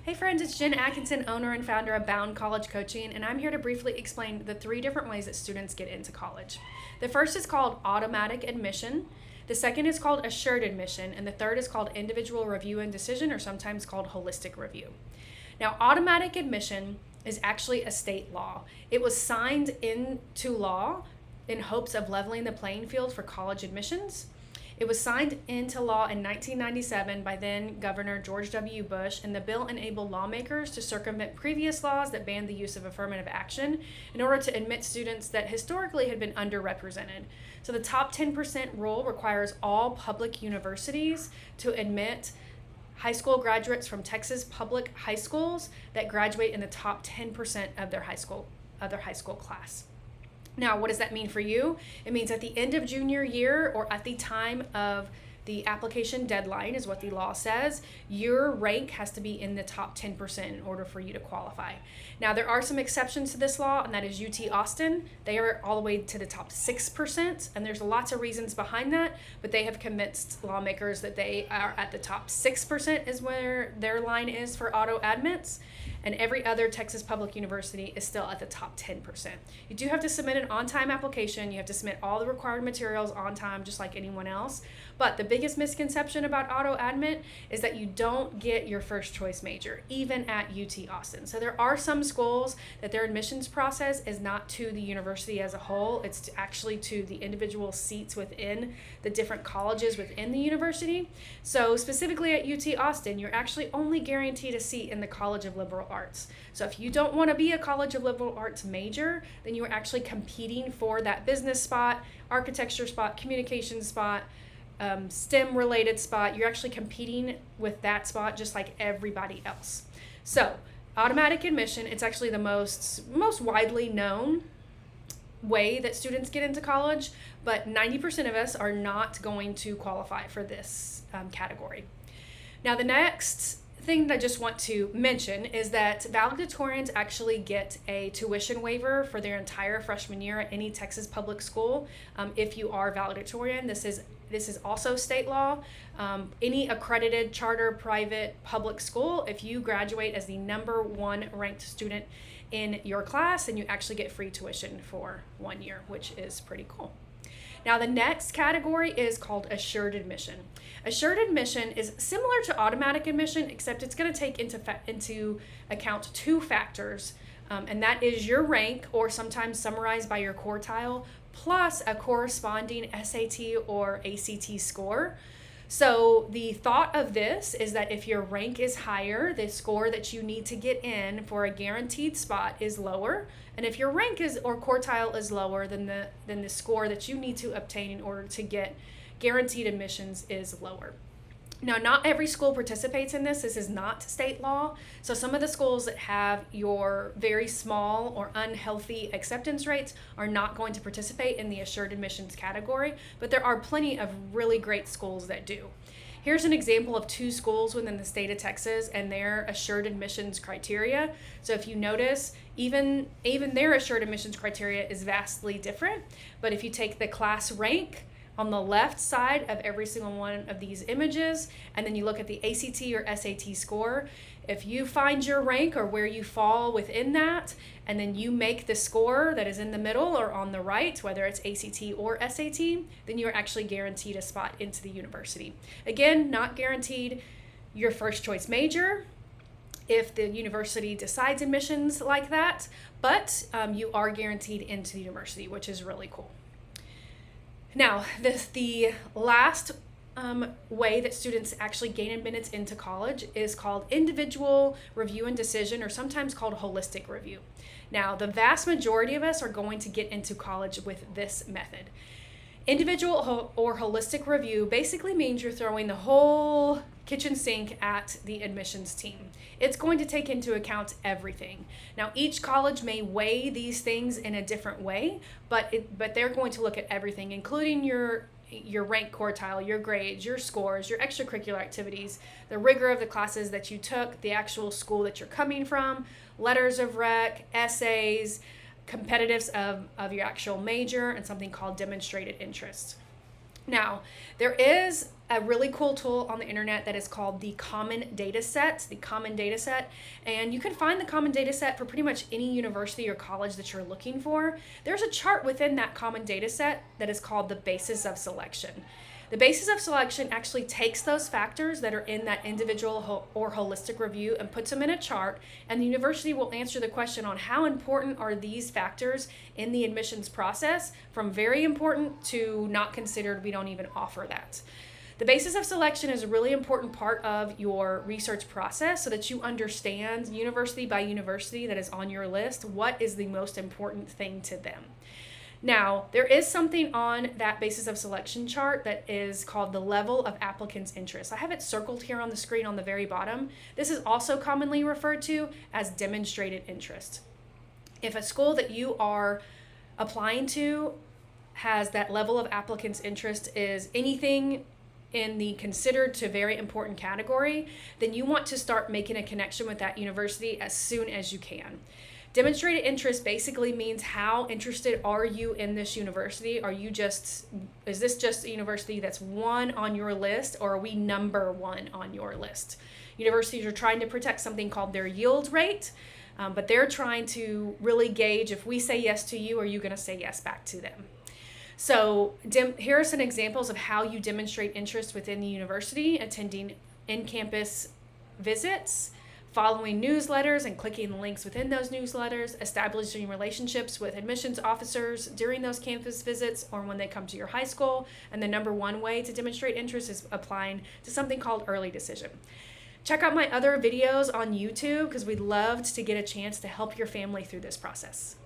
Hey friends, it's Jenn Atkinson, owner and founder of Bound College Coaching, and I'm here to briefly explain the 3 different ways that students get into college. The first is called automatic admission, the second is called assured admission, and the third is called individual review and decision, or sometimes called holistic review. Now, automatic admission is actually a state law. It was signed into law in hopes of leveling the playing field for college admissions. It was signed into law in 1997 by then Governor George W. Bush, and the bill enabled lawmakers to circumvent previous laws that banned the use of affirmative action in order to admit students that historically had been underrepresented. So the top 10% rule requires all public universities to admit high school graduates from Texas public high schools that graduate in the top 10% of their high school class. Now, what does that mean for you? It means at the end of junior year or at the time of the application deadline is what the law says, your rank has to be in the top 10% in order for you to qualify. Now, there are some exceptions to this law, and that is UT Austin. They are all the way to the top 6%, and there's lots of reasons behind that, but they have convinced lawmakers that they are at the top 6% is where their line is for auto admits, and every other Texas public university is still at the top 10%. You do have to submit an on-time application. You have to submit all the required materials on time, just like anyone else. But the biggest misconception about auto admit is that you don't get your first choice major, even at UT Austin. So there are some schools that their admissions process is not to the university as a whole. It's actually to the individual seats within the different colleges within the university. So specifically at UT Austin, you're actually only guaranteed a seat in the College of Liberal Arts. So if you don't want to be a College of Liberal Arts major, then you're actually competing for that business spot, architecture spot, communications spot, STEM related spot. You're actually competing with that spot just like everybody else. So automatic admission, it's actually the most widely known way that students get into college, but 90% of us are not going to qualify for this category. Now, the next thing that I just want to mention is that valedictorians actually get a tuition waiver for their entire freshman year at any Texas public school. If you are valedictorian, this is also state law. Any accredited charter, private, public school, if you graduate as the number 1 ranked student in your class, then you actually get free tuition for 1 year, which is pretty cool. Now, the next category is called assured admission. Assured admission is similar to automatic admission, except it's going to take into account 2 factors, and that is your rank, or sometimes summarized by your quartile, plus a corresponding SAT or ACT score. So the thought of this is that if your rank is higher, the score that you need to get in for a guaranteed spot is lower. And if your rank is or quartile is lower, then the score that you need to obtain in order to get guaranteed admissions is lower. Now, not every school participates in this. This is not state law. So some of the schools that have your very small or unhealthy acceptance rates are not going to participate in the assured admissions category, but there are plenty of really great schools that do. Here's an example of 2 schools within the state of Texas and their assured admissions criteria. So if you notice, even their assured admissions criteria is vastly different. But if you take the class rank on the left side of every single one of these images, and then you look at the ACT or SAT score, if you find your rank or where you fall within that, and then you make the score that is in the middle or on the right, whether it's ACT or SAT, then you're actually guaranteed a spot into the university. Again, not guaranteed your first choice major if the university decides admissions like that, but you are guaranteed into the university, which is really cool. Now, the last way that students actually gain admittance into college is called individual review and decision, or sometimes called holistic review. Now, the vast majority of us are going to get into college with this method. Individual or holistic review basically means you're throwing the whole kitchen sink at the admissions team. It's going to take into account everything. Now, each college may weigh these things in a different way, but they're going to look at everything, including your rank quartile, your grades, your scores, your extracurricular activities, the rigor of the classes that you took, the actual school that you're coming from, letters of rec, essays, competitives of your actual major, and something called demonstrated interest. Now, there is a really cool tool on the internet that is called the Common Data Set, and you can find the Common Data Set for pretty much any university or college that you're looking for. There's a chart within that Common Data Set that is called the basis of selection. The basis of selection actually takes those factors that are in that individual or holistic review and puts them in a chart, and the university will answer the question on how important are these factors in the admissions process, from very important to not considered, we don't even offer that. The basis of selection is a really important part of your research process so that you understand university by university that is on your list, what is the most important thing to them. Now, there is something on that basis of selection chart that is called the level of applicants' interest. I have it circled here on the screen on the very bottom. This is also commonly referred to as demonstrated interest. If a school that you are applying to has that level of applicants' interest is anything in the considered to very important category, then you want to start making a connection with that university as soon as you can. Demonstrated interest basically means how interested are you in this university? Is this just a university that's one on your list, or are we number one on your list? Universities are trying to protect something called their yield rate, but they're trying to really gauge, if we say yes to you, are you going to say yes back to them? So here are some examples of how you demonstrate interest within the university: attending in-campus visits, following newsletters and clicking links within those newsletters, establishing relationships with admissions officers during those campus visits or when they come to your high school. And the number one way to demonstrate interest is applying to something called early decision. Check out my other videos on YouTube because we'd love to get a chance to help your family through this process.